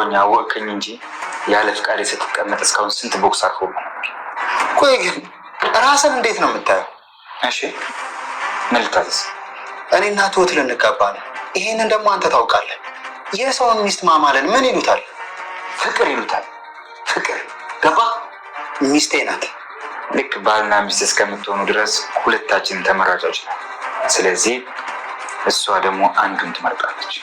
ድሮኛ ወቅኝ እንጂ ያለ ፍቃድ ስትቀመጥ እስካሁን ስንት ቦክስ አርፎብህ ነበር። ቆይ ግን ራስን እንዴት ነው የምታየው? እሺ ምን ልታዘዝ? እኔና ትሁት ልንጋባ ነው። ይሄንን ደግሞ አንተ ታውቃለህ። የሰውን ሚስት ማማለን ምን ይሉታል? ፍቅር ይሉታል። ፍቅር ገባ? ሚስቴ ናት። ልክ ባልና ሚስት እስከምትሆኑ ድረስ ሁለታችን ተመራጮች ነው። ስለዚህ እሷ ደግሞ አንዱን ትመርጣለች።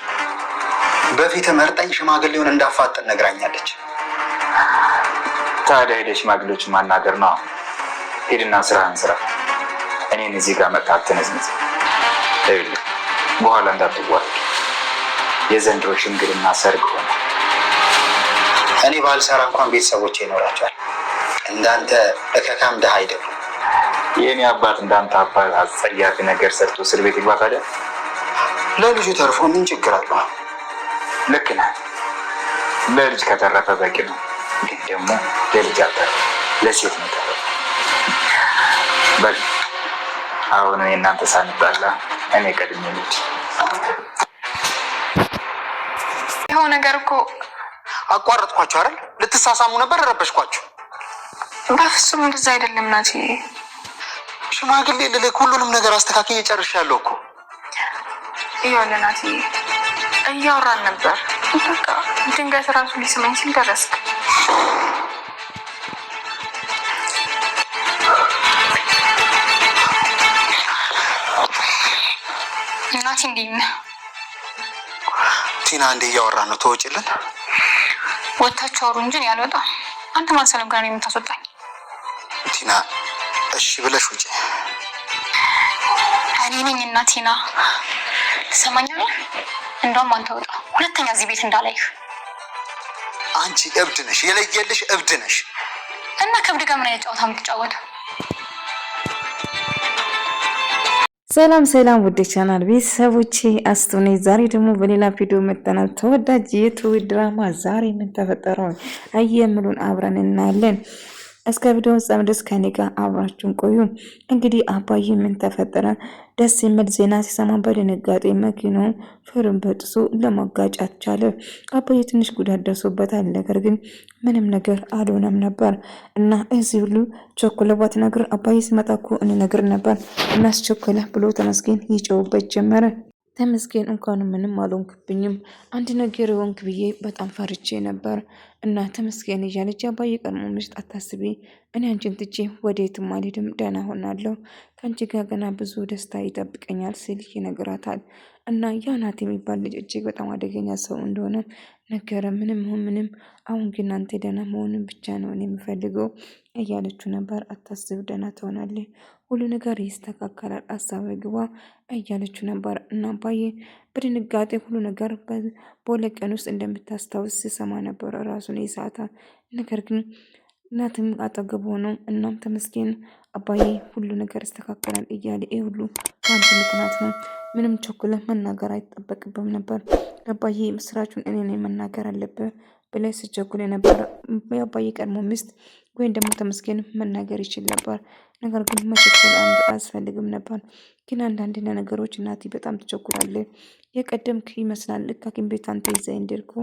በፊት መርጠኝ ሽማግሌውን እንዳፋጥን ነግራኛለች። ታዲያ ሄደ ሽማግሌዎች ማናገር ነው። ሄድና ስራህን ስራ። እኔን እዚህ ጋር መጣ አትነዝንዝ። በኋላ እንዳትዋል። የዘንድሮ ሽምግልና ሰርግ ሆነ። እኔ ባልሰራ እንኳን ቤተሰቦቼ ይኖራቸዋል። እንዳንተ እከካም ድሃ አይደለም። የእኔ አባት እንዳንተ አባት አስጸያፊ ነገር ሰርቶ እስር ቤት ይግባ። ታዲያ ለልጁ ተርፎ ምን ችግር አለው? ልክ ነህ። ለልጅ ከተረፈ በቂ ነው። ግን ደግሞ ለልጅ አተረፈ፣ ለሴት ነው ተረፈ። በል አሁን እናንተ ሳንጣላ እኔ ቀድሜ ልጅ ይኸው ነገር እኮ አቋረጥኳቸው አይደል? ልትሳሳሙ ነበር፣ ረበሽኳቸው። በፍጹም እንደዛ አይደለም ናቲ። ሽማግሌ ልልክ ሁሉንም ነገር አስተካክዬ ጨርሻለሁ እኮ። ይኸውልህ ናቲ እያወራን ነበር። በቃ ድንገት ራሱ ሊስመኝ ሲል ደረስክ። ናቲ እንዴት ነህ? ቲና እንዴ እያወራን ነው። ተወጪልን። ወታችሁ አውሩ እንጂ ያልወጣም። አንተ ማን ሰለም ጋር ነው የምታስወጣኝ? ቲና እሺ ብለሽ ውጪ። እኔ ነኝ እና ቲና ትሰማኛለህ? እንደውም አንተ ወጣ፣ ሁለተኛ እዚህ ቤት እንዳላይህ። አንቺ እብድ ነሽ፣ የለየልሽ እብድ ነሽ። እና ከእብድ ጋር ምን አይነት ጨዋታ የምትጫወተው? ሰላም ሰላም ውድ ቻናል ቤተሰቦቼ አስቱኔ ዛሬ ደግሞ በሌላ ቪዲዮ መጥተናል። ተወዳጅ የትሁት ድራማ ዛሬ ምን ተፈጠረው አየምሉን አብረን እናያለን። እስከ ቪዲዮ ፍጻሜ ድረስ ከኔ ጋር አብራችሁን ቆዩ። እንግዲህ አባዬ ምን ተፈጠረ? ደስ የሚል ዜና ሲሰማ በድንጋጤ መኪናው ፍርን በጥሶ ለማጋጫት ቻለ። አባዬ ትንሽ ጉዳት ደርሶበታል፣ ነገር ግን ምንም ነገር አልሆነም ነበር እና እዚህ ሁሉ ቸኮለባት ነገር አባዬ ሲመጣ እኮ እኔ ነገር ነበር እናስቸኮለ ብሎ ተመስገን ይጨውበት ጀመረ። ተመስገን እንኳን ምንም አልሆንክብኝም፣ አንድ ነገር ወንክ ብዬ በጣም ፈርቼ ነበር እና ተመስገን እያለች አባዬ ቀድሞ ምሽት አታስቢ፣ እኔ አንቺን ትቼ ወዴትም አልሄድም፣ ደህና ሆናለሁ፣ ከአንቺ ጋር ገና ብዙ ደስታ ይጠብቀኛል ሲል ይነግራታል። እና ያ ናት የሚባል ልጅ እጅግ በጣም አደገኛ ሰው እንደሆነ ነገረ። ምንም አሁን ግን አንተ ደህና መሆንን ብቻ ነው እኔ የምፈልገው እያለችው ነበር። አታስብ፣ ደህና ትሆናለህ፣ ሁሉ ነገር ይስተካከላል፣ አሳብ ግባ እያለችው ነበር። እና አባዬ በድንጋጤ ሁሉ ነገር በሁለት ቀን ውስጥ እንደምታስታውስ ሲሰማ ነበር ራሱን የሳታ። ነገር ግን እናትም አጠገብ ሆነው እናም ተመስገን አባዬ ሁሉ ነገር ይስተካከላል እያለ ይህ ሁሉ ከአንተ ምክንያት ነው፣ ምንም ቸኩለህ መናገር አይጠበቅብም ነበር፣ አባዬ ምስራቹን እኔ ነኝ መናገር አለብህ ብለህ ስቸኩል የነበረ የአባዬ ቀድሞ ሚስት ወይም ደግሞ ተመስገን መናገር ይችል ነበር። ነገር ግን መቸኮል አያስፈልግም ነበር። ግን አንዳንድ ነገሮች እናቴ በጣም ትቸኩላለህ፣ የቀደምክ ይመስላል። ልክ ሐኪም ቤት አንተ ይዘህ እንደርኩ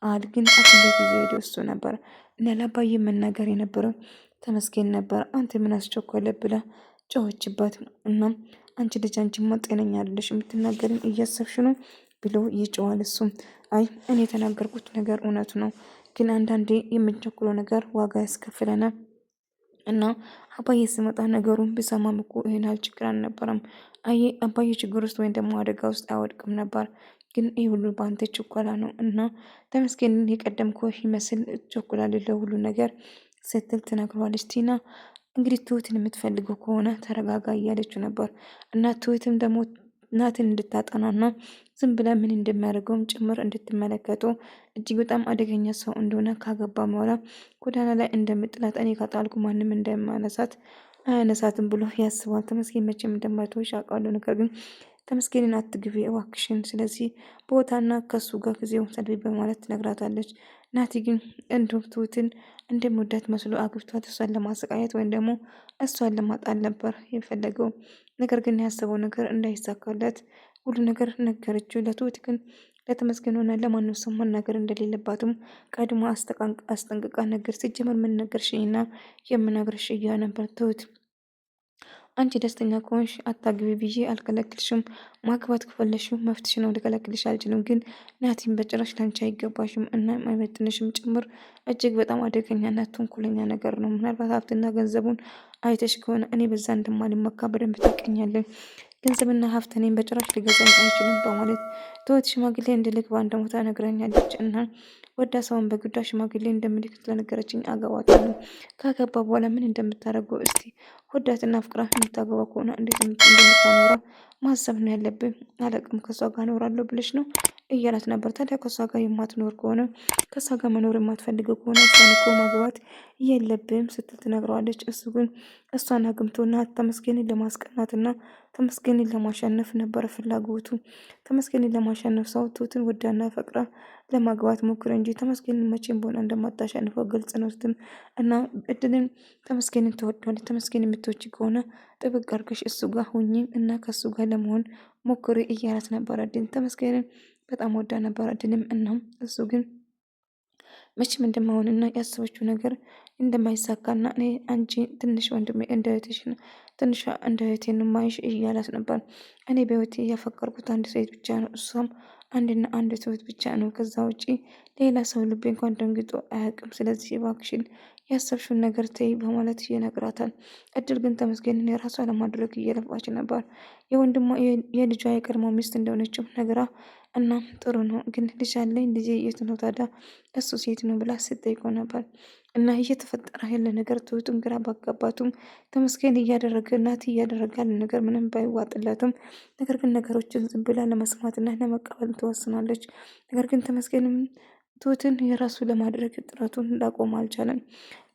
አል ግን ሐኪም ቤት ይዘህ ሄዶ እሱ ነበር እና ለአባዬ መናገር የነበረው ተመስገን ነበር። አንተ ምን አስቸኮለ ብላ ጮኸችበት። እናም አንቺ ልጅ አንቺማ ጤነኛ አይደለሽ፣ የምትናገርን እያሰብሽ ነው ብሎ ይጮዋል። እሱም አይ እኔ የተናገርኩት ነገር እውነቱ ነው፣ ግን አንዳንዴ የምንቸኩለው ነገር ዋጋ ያስከፍለናል እና አባዬ ስመጣ ነገሩን ብሰማም እኮ ይሄን ያህል ችግር አልነበረም። አባዬ ችግር ውስጥ ወይም ደግሞ አደጋ ውስጥ አይወድቅም ነበር፣ ግን ይህ ሁሉ በአንተ ችኮላ ነው እና ተመስገንን የቀደምኩ ይመስል ቸኩላለሁ ለሁሉ ነገር ስትል ትነግረዋለች። ቲና እንግዲህ ትሁትን የምትፈልገው ከሆነ ተረጋጋ እያለችው ነበር እና ትሁትም ደግሞ ናትን እንድታጠናና ዝም ብላ ምን እንደሚያደርገውም ጭምር እንድትመለከቱ እጅግ በጣም አደገኛ ሰው እንደሆነ ካገባ በኋላ ጎዳና ላይ እንደምጥላት እኔ ካጣልኩ ማንም እንደማነሳት አያነሳትም ብሎ ያስባል። ተመስገን መቼም እንደማይተውሽ አውቃለሁ፣ ነገር ግን ተመስገንን አትግቢ እባክሽን፣ ስለዚህ ቦታና ከሱ ጋር ጊዜውን ሰልቢ በማለት ትነግራታለች። ናቲ ግን እንዲሁም ትሁትን እንደሚወዳት መስሎ አግብቷት እሷን ለማሰቃየት ወይም ደግሞ እሷን ለማጣል ነበር የፈለገው። ነገር ግን ያሰበው ነገር እንዳይሳካለት ሁሉ ነገር ነገረችው። ለትሁት ግን ለተመስገን ሆነ ለማንም ሰው መናገር እንደሌለባትም ቀድሞ አስጠንቅቃ ነገር ሲጀመር ምን ነገርሽኝና የምናገርሽ እያ ነበር ትሁት አንቺ ደስተኛ ከሆንሽ አታግቢ ብዬ አልከለክልሽም። ማግባት ከፈለሽው መፍትሽ ነው፣ ልከለክልሽ አልችልም። ግን ናቲም በጭራሽ ላንቺ አይገባሽም እና አይመጥንሽም ጭምር እጅግ በጣም አደገኛና ተንኮለኛ ነገር ነው። ምናልባት ሀብትና ገንዘቡን አይተሽ ከሆነ እኔ በዛ እንደማልመካ በደንብ ታውቂኛለሽ። ገንዘብና ሀብት እኔን በጭራሽ ሊገዛኝ አይችልም በማለት ትሁት ሽማግሌ እንድልክ በአንድ ቦታ ነግረኛለች እና ወዳ ሰውን በግዷ ሽማግሌ እንደምልክ ስለነገረችኝ አገባታለሁ። ካገባ በኋላ ምን እንደምታደርገው እስቲ ወዳትና ፍቅራ የምታገባ ከሆነ እንዴት እንደምታኖራ ማሰብ ነው ያለብን። አለቅም ከሷ ጋር እኖራለሁ ብለሽ ነው እያላት ነበር። ታዲያ ከሷ ጋር የማትኖር ከሆነ ከሷ ጋር መኖር የማትፈልገው ከሆነ እሷን እኮ ማግባት የለብም ስትል ትነግረዋለች። እሱ ግን እሷን አግምቶና ተመስገንን ለማስቀናትና ተመስገንን ለማሸነፍ ነበረ ፍላጎቱ። ተመስገንን ለማሸነፍ ሰው ትሁትን ወዳና ፈቅራ ለማግባት ሞክር እንጂ ተመስገንን መቼም በሆነ እንደማታሸንፈው ግልጽ ነው ስትል እና እድልን ተመስገንን ትወደዋለች። ተመስገን የምትወጪ ከሆነ ጥብቅ አድርገሽ እሱ ጋር ሁኚ እና ከሱ ጋር ለመሆን ሞክሪ እያላት ነበረ። ድን ተመስገንን በጣም ወዳ ነበረ ድንም እናም እሱ ግን መቼም እንደማሆንና ያሰበችው ነገር እንደማይሳካና እኔ አንቺ ትንሽ ወንድሜ እንደ እህትሽን ትንሽ እንደ እህቴን ማይሽ እያላት ነበር። እኔ በህይወቴ ያፈቀርኩት አንድ ሴት ብቻ ነው፣ እሷም አንድና አንድ ትሁት ብቻ ነው። ከዛ ውጪ ሌላ ሰው ልቤ እንኳን ደንግጦ አያውቅም። ስለዚህ እባክሽን ያሰብሽውን ነገር ተይ በማለት ይነግራታል። እድል ግን ተመስገንን የራሷ ለማድረግ እየለፋች ነበር። የወንድሟ የልጇ የቀድሞ ሚስት እንደሆነችው ነገራ እና ጥሩ ነው ግን ልጅ አለኝ ልጄ የት ነው ታዲያ እሱ ሴት ነው ብላ ስትጠይቀው ነበር። እና እየተፈጠረ ያለ ነገር ትሁትም ግራ ባጋባቱም ተመስገን እያደረገ ናቲ እያደረገ ያለ ነገር ምንም ባይዋጥላትም ነገር ግን ነገሮችን ዝም ብላ ለመስማትና ለመቀበል ትወስናለች። ነገር ግን ተመስገንም ትሁትን የራሱ ለማድረግ ጥረቱን እንዳቆም አልቻለም።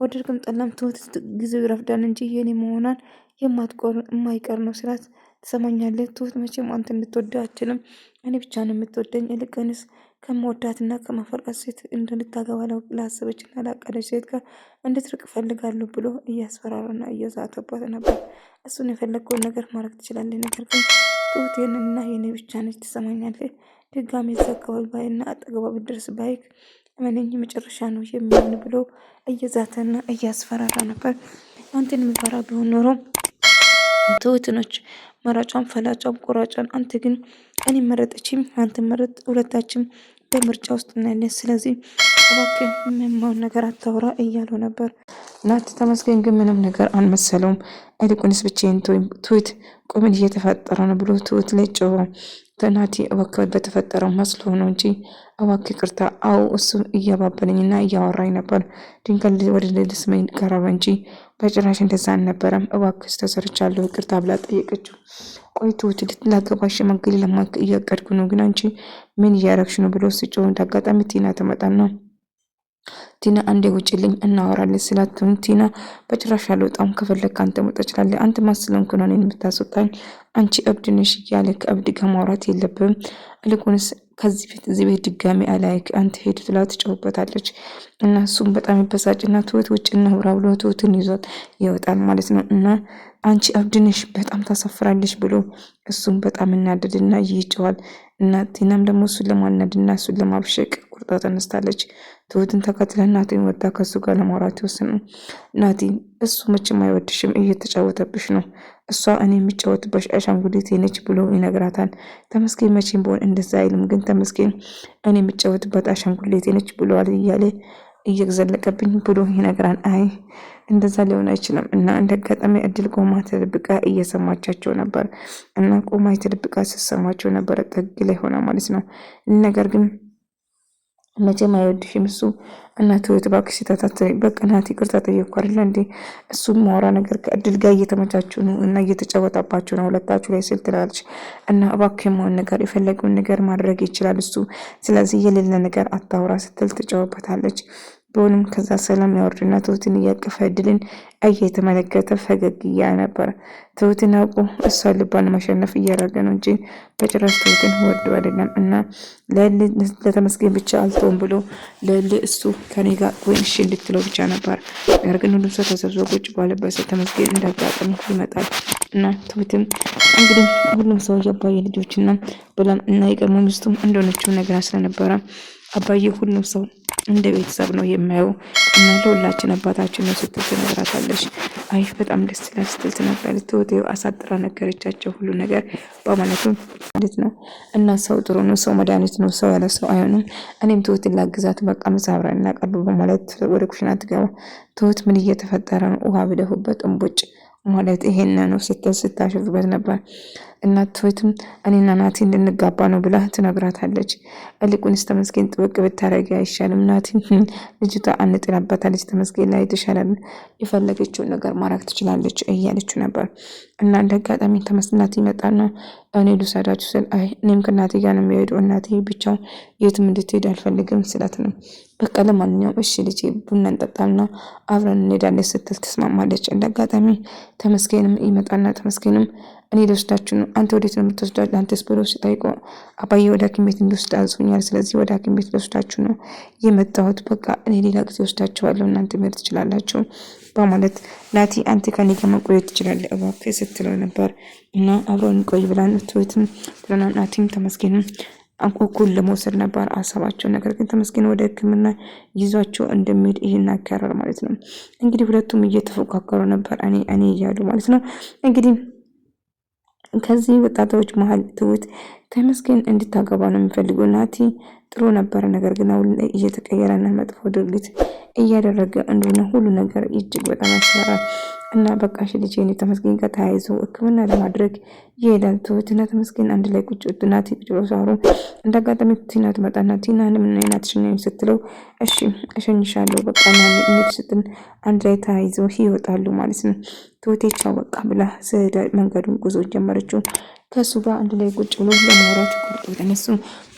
ወደድክም ጠላም ትሁት ጊዜው ይረፍዳል እንጂ የኔ መሆኗን የማይቀር ነው ስላት ትሰማኛለህ ትሁት መቼም አንተ እንድትወደው አችልም እኔ ብቻ ነው የምትወደኝ ይልቅንስ ከመወዳትና ከማፈቅራት ሴት እንድታገባ ላሰበችና ላቀደች ሴት ጋር እንድትርቅ እፈልጋለሁ ብሎ እያስፈራራና እየዛተባት ነበር። እሱን የፈለግከውን ነገር ማድረግ ትችላለህ፣ ነገር ግን ትሁቴንና የኔ ብቻ ነች ትሰማኛለህ። ድጋሜ ዘጋባል ባይና አጠገባ ብድረስ ባይክ እመነኝ መጨረሻ ነው የሚሆን ብሎ እየዛተና እያስፈራራ ነበር። አንተን የሚፈራ ቢሆን ኖሮ ትሁት ነች መራጯን ፈላጯን ቆራጯን። አንተ ግን እኔ መረጠችም አንተ መረጥ ሁለታችን በምርጫ ውስጥ እናያለን። ስለዚህ እባክህ የማይሆን ነገር አታውራ እያለው ነበር። ናቲ ተመስገን ግን ምንም ነገር አልመሰለውም። ይልቁንስ ብቻዬን ትሁት ቆይ ምን እየተፈጠረ ነው ብሎ ትሁት ላይ ጮኸ። ናቲ እባክህ በተፈጠረው መስሎ ነው እንጂ እባክህ ይቅርታ። አዎ እሱ እያባበለኝና እያወራኝ ነበር። ድንገት ወደ ልስመኝ ቀረበ እንጂ በጭራሽ እንደዛ አልነበረም። እባክህ ተሰርቻለሁ ይቅርታ ብላ ጠየቀችው። ቆይ ትሁት ላገባሽ ሽማግሌ ለማክ እያቀድኩ ነው ግን አንቺ ምን እያረግሽ ነው ብሎ ሲጮህ እንዳጋጣሚ ቲና ተመጣና ቲና አንዴ ውጭልኝ እናወራለን ስላት ቲና በጭራሽ አልወጣም ከፈለክ አንተ መውጣት ትችላለህ። አንተ ማስለንኩ ነው እኔን የምታስወጣኝ አንቺ እብድ ነሽ እያለ ከእብድ ጋር ማውራት የለብም። ይልቁንስ ከዚህ ቤት እዚህ ቤት ድጋሚ አላይክ አንተ ሄድ ብላ ትጨውበታለች። እና እሱም በጣም ይበሳጭና ትሁት ውጭ እናውራ ብሎ ትሁትን ይዟት ይወጣል ማለት ነው። እና አንቺ እብድ ነሽ በጣም ታሳፍራለሽ ብሎ እሱም በጣም እናደድና ይጨዋል። እና ቲናም ደግሞ እሱን ለማናድና እሱን ለማብሸቅ ቁርጣ ተነስታለች። ትሁትን ተከትለ ናቲን ወጣ ከሱ ጋር ለማውራት ይወስኑ። ናቲ እሱ መቼም አይወድሽም እየተጫወተብሽ ነው፣ እሷ እኔ የሚጫወትበሽ አሻንጉሊቴ ነች ብሎ ይነግራታል። ተመስገን መቼም ቢሆን እንደዛ አይልም፣ ግን ተመስገን እኔ የሚጫወትበት አሻንጉሊቴ ነች ብሏል እያለ እየዘለቀብኝ ብሎ ይነግራል። አይ እንደዛ ሊሆን አይችልም። እና እንደ አጋጣሚ እድል ቆማ ተደብቃ እየሰማቻቸው ነበር። እና ቆማ ተደብቃ ስትሰማቸው ነበር ጥግ ላይ ሆና ማለት ነው። ነገር ግን መቼም አይወድሽም እሱ እና ትሁት እባክሽ ተታተይ በቃ ናቲ ይቅርታ ጠየቅኩ አይደል እንዴ እሱ ማውራ ነገር ከእድል ጋር እየተመቻችሁ ነው እና እየተጫወታባችሁ ነው ሁለታችሁ ላይ ስል ትላለች። እና እባክህ የማውን ነገር የፈለገውን ነገር ማድረግ ይችላል እሱ፣ ስለዚህ የሌለ ነገር አታውራ ስትል ትጫወታለች። ቢሆንም ከዛ ሰላም ያወርድና ትሁትን እያቀፈ እድልን እየተመለከተ ፈገግ እያለ ነበር። ትሁትን አውቆ እሷ ልቧን ማሸነፍ እያደረገ ነው እንጂ በጭራሽ ትሁትን ወዶ አይደለም። እና ለተመስገን ብቻ አልተውም ብሎ እሱ ከኔ ጋር ወይ እሺ እንድትለው ብቻ ነበር። ነገር ግን ሁሉም ሰው ተሰብስቦ ቁጭ ባለበት ተመስገን እንዳጋጣሚ ይመጣል እና ትሁትን እንግዲህ ሁሉም ሰው የአባዬ ልጆችና ብላም እና የቀድሞ ሚስቱም እንደሆነችው ነገር ስለነበረ አባዬ ሁሉም ሰው እንደ ቤተሰብ ነው የማየው እና ለሁላችን አባታችን ነው ስትል ትነግራታለች። አይ በጣም ደስ ይላል ስትል ትነግራለች። ትሁቴው አሳጥራ ነገረቻቸው ሁሉ ነገር በማለቱ ማለት ነው። እና ሰው ጥሩ ነው፣ ሰው መድኃኒት ነው፣ ሰው ያለ ሰው አይሆንም። እኔም ትሁትን ላግዛት በቃ ምሳ አብረን እናቀርብ በማለት ወደ ኩሽና ትገባ። ትሁት ምን እየተፈጠረ ነው? ውሃ ብደፉበት እንቦጭ ማለት ይሄን ነው ስትል ስታሽፍበት ነበር። እናት ትሁትም እኔና ናቲ እንድንጋባ ነው ብላ ትነግራታለች። እልቁንስ ተመስገን ጥብቅ ብታረጊ አይሻልም? ናቲ ልጅቷ አንጥላባታለች፣ ተመስገን ላይ ትሻላል፣ የፈለገችውን ነገር ማድረግ ትችላለች እያለችው ነበር። እና እንደ አጋጣሚ ተመስናት ይመጣና እኔ ልውሰዳችሁ ስል አይ እኔም ከእናቴ ጋር ነው የሚሄደው፣ እናቴ ብቻውን የትም እንድትሄድ አልፈልግም ስላት ነው። በቃ ለማንኛውም እሺ ልጄ ቡና እንጠጣልና አብረን እንሄዳለን ስትል ተስማማለች። እንደ አጋጣሚ ተመስገንም ይመጣና ተመስገንም እኔ ልወስዳችሁ ነው፣ አንተ ወዴት ነው የምትወስዳችሁ? አንተስ ብሎ ሲጠይቀው አባዬ ወደ ሐኪም ቤት እንድወስድ አዞኛል፣ ስለዚህ ወደ ሐኪም ቤት ልወስዳችሁ ነው የመጣሁት፣ በቃ እኔ ሌላ ጊዜ ወስዳችኋለሁ፣ እናንተ መሄድ ትችላላችሁ በማለት ናቲ አንተ ከኔ ጋር መቆየት ትችላለህ እባክህ ስትለው ነበር። እና አብረን ቆይ ብላን ትሁትም ናቲም ተመስገንም አንኮኩል ለመውሰድ ነበር ሀሳባቸው። ነገር ግን ተመስገን ወደ ሕክምና ይዟቸው እንደሚሄድ ይናገራል ማለት ነው። እንግዲህ ሁለቱም እየተፎካከሩ ነበር እኔ እያሉ ማለት ነው። እንግዲህ ከዚህ ወጣቶች መሀል ትሁት ተመስገን እንድታገባ ነው የሚፈልገው። ናቲ ጥሩ ነበረ፣ ነገር ግን አሁን ላይ እየተቀየረና መጥፎ ድርጊት እያደረገ እንደሆነ ሁሉ ነገር እጅግ በጣም ያስፈራል። እና በቃ ልጄ እኔ ተመስገን ጋር ተያይዘው ሕክምና ለማድረግ ይሄዳል። ትሁትና ተመስገን አንድ ላይ ቁጭ ናቲ ቁጭ ብለው ሳሩ እንደ አጋጣሚ ቲና ትመጣና ቲና ምን አይነት ሽኝ ስትለው እሺ እሸኝሻለሁ በቃ እንሂድ ስትል አንድ ላይ ተያይዘው ይወጣሉ ማለት ነው። ትሁቴ ቻው በቃ ብላ ስለ መንገዱን ጉዞ ጀመረችው። ከሱ ጋር አንድ ላይ ቁጭ ብሎ ለማውራት ቆርጦ ተነሱ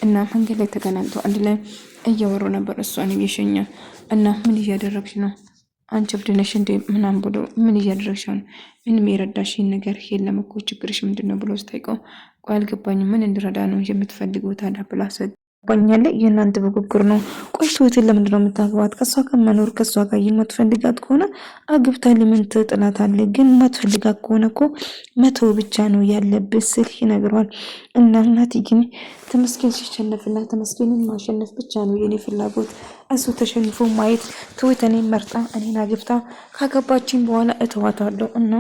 እና መንገድ ላይ ተገናኝተው አንድ ላይ እያወሩ ነበር። እሷንም የሸኛ እና ምን እያደረግሽ ነው አንቺ እብድ ነሽ እንዴ ምናምን ብሎ ምን እያደረግሽ ነው? ምንም የረዳሽኝ ነገር የለም እኮ ችግርሽ ምንድነው ብሎ ስጠይቀው ቆይ አልገባኝም፣ ምን እንድረዳ ነው የምትፈልገው ታዲያ ብላ ባኛለ የእናንተ በጉጉር ነው። ቆይ ትሁትን ለምንድን ነው የምታግባት? ከሷ ጋር መኖር ከሷ ጋር የማትፈልጋት ከሆነ አግብታ ለምን ትጥላታለህ? ግን የማትፈልጋት ከሆነ እኮ መተው ብቻ ነው ያለብህ ስል ይነግረዋል። እና እናቴ ግን ተመስገን ሲሸነፍና ተመስገንን ማሸነፍ ብቻ ነው የኔ ፍላጎት። እሱ ተሸንፎ ማየት ትሁት እኔን መርጣ እኔን አግብታ ካገባችኝ በኋላ እተዋታለሁ እና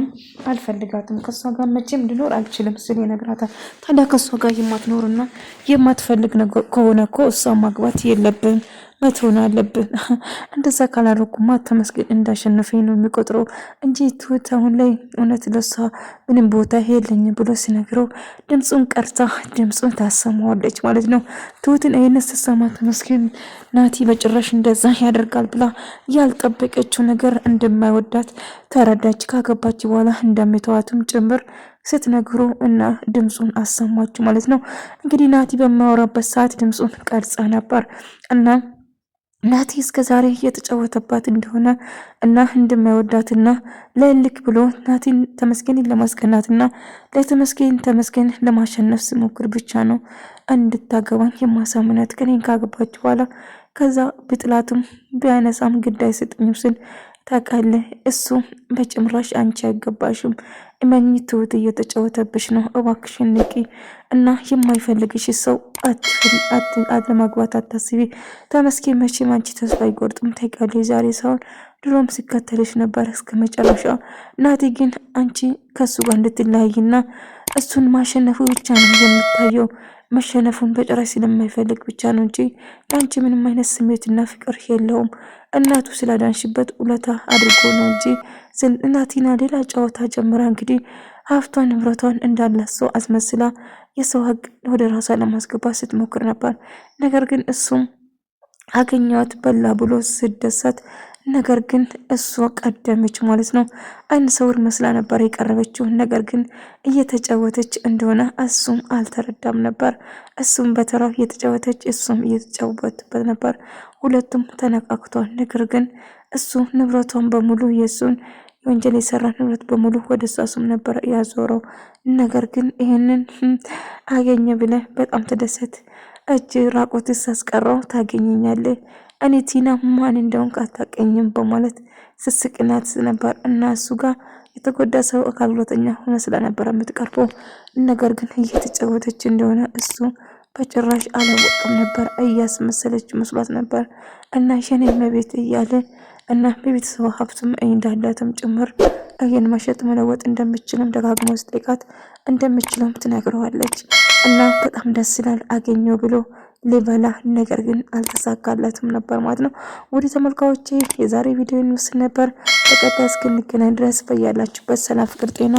አልፈልጋትም፣ ከሷ ጋር መቼም ልኖር አልችልም ስል ይነግራታል። ታዲያ ከሷ ጋር የማትኖርና የማትፈልግ ነገር ከሆነ እኮ እሷ ማግባት የለብን መተውን አለብን። እንደዛ ካላረኩማ ተመስገን እንዳሸነፈኝ ነው የሚቆጥረው እንጂ ትሁት አሁን ላይ እውነት ለሷ ምንም ቦታ የለኝም ብሎ ሲነግረው ድምፁን ቀርታ ድምፁን ታሰማዋለች ማለት ነው። ትሁትን ይህን ስትሰማ ተመስገን ናቲ በጭራሽ እንደዛ ያደርጋል ብላ ያልጠበቀችው ነገር እንደማይወዳት ተረዳች። ካገባች በኋላ እንደሚተዋትም ጭምር ስትነግሩ እና ድምፁን አሰማችሁ ማለት ነው። እንግዲህ ናቲ በማወራበት ሰዓት ድምፁን ቀርጻ ነበር እና ናቲ እስከ ዛሬ እየተጫወተባት እንደሆነ እና እንደማይወዳትና ለልክ ብሎ ናቲን ተመስገንን ለማስቀናትና ተመስገን ለማሸነፍ ሲሞክር ብቻ ነው እንድታገባኝ የማሳምናት። ከኔን ካገባች በኋላ ከዛ ብጥላትም ቢያነሳም ግድ አይሰጥኝም ስል ታውቃለህ፣ እሱ በጭምራሽ አንቺ አይገባሽም፣ እመኚ ትሁት እየተጫወተብሽ ነው፣ እባክሽን ንቂ እና የማይፈልግሽ ሰው ለማግባት አታስቢ። ተመስገን መቼም አንቺ ተስፋ አይቆርጥም፣ ታውቃለሽ፣ ዛሬ ሳይሆን ድሮም ሲከተልሽ ነበር እስከ መጨረሻ። ናቲ ግን አንቺ ከሱ ጋር እንድትለያይና እሱን ማሸነፉ ብቻ ነው የምታየው። መሸነፉን በጭራሽ ስለማይፈልግ ብቻ ነው እንጂ ለአንቺ ምንም አይነት ስሜትና ፍቅር የለውም። እናቱ ስላዳንሽበት ውለታ አድርጎ ነው እንጂ እናቲና ሌላ ጨዋታ ጀምራ እንግዲህ ሀብቷን ንብረቷን እንዳላሰው አስመስላ የሰው ሀቅ ወደ ራሷ ለማስገባት ስትሞክር ነበር። ነገር ግን እሱም አገኘዋት በላ ብሎ ስደሰት፣ ነገር ግን እሷ ቀደመች ማለት ነው። አይን ሰውር መስላ ነበር የቀረበችው። ነገር ግን እየተጫወተች እንደሆነ እሱም አልተረዳም ነበር። እሱም በተራው እየተጫወተች እሱም እየተጫወተበት ነበር። ሁለቱም ተነቃቅቷል። ነገር ግን እሱ ንብረቷን በሙሉ የሱን ወንጀል የሰራ ንብረት በሙሉ ወደ እሷ ስም ነበር ያዞረው። ነገር ግን ይህንን አገኘ ብለህ በጣም ተደሰት፣ እጅ ራቆት ሳስቀረው ታገኘኛለህ፣ እኔ ቲና ማን እንደሆንክ አታውቅኝም በማለት ስስቅናት ነበር እና እሱ ጋር የተጎዳ ሰው አካል ጉዳተኛ ሆነ ስለነበረ የምትቀርበው ነገር ግን እየተጫወተች እንደሆነ እሱ በጭራሽ አላወቀም ነበር። እያስመሰለች መስሏት ነበር እና የኔ እመቤት እያለ እና በቤተሰቡ ሀብትም እንዳላትም ጭምር ይህን መሸጥ መለወጥ እንደምችልም ደጋግሞ ስጠይቃት እንደምችለውም ትነግረዋለች። እና በጣም ደስ ይላል አገኘው ብሎ ሊበላ ነገር ግን አልተሳካለትም ነበር ማለት ነው። ወደ ተመልካዮቼ የዛሬ ቪዲዮ ይመስል ነበር። በቀጣይ እስክንገናኝ ድረስ በያላችሁበት ሰላም፣ ፍቅር፣ ጤና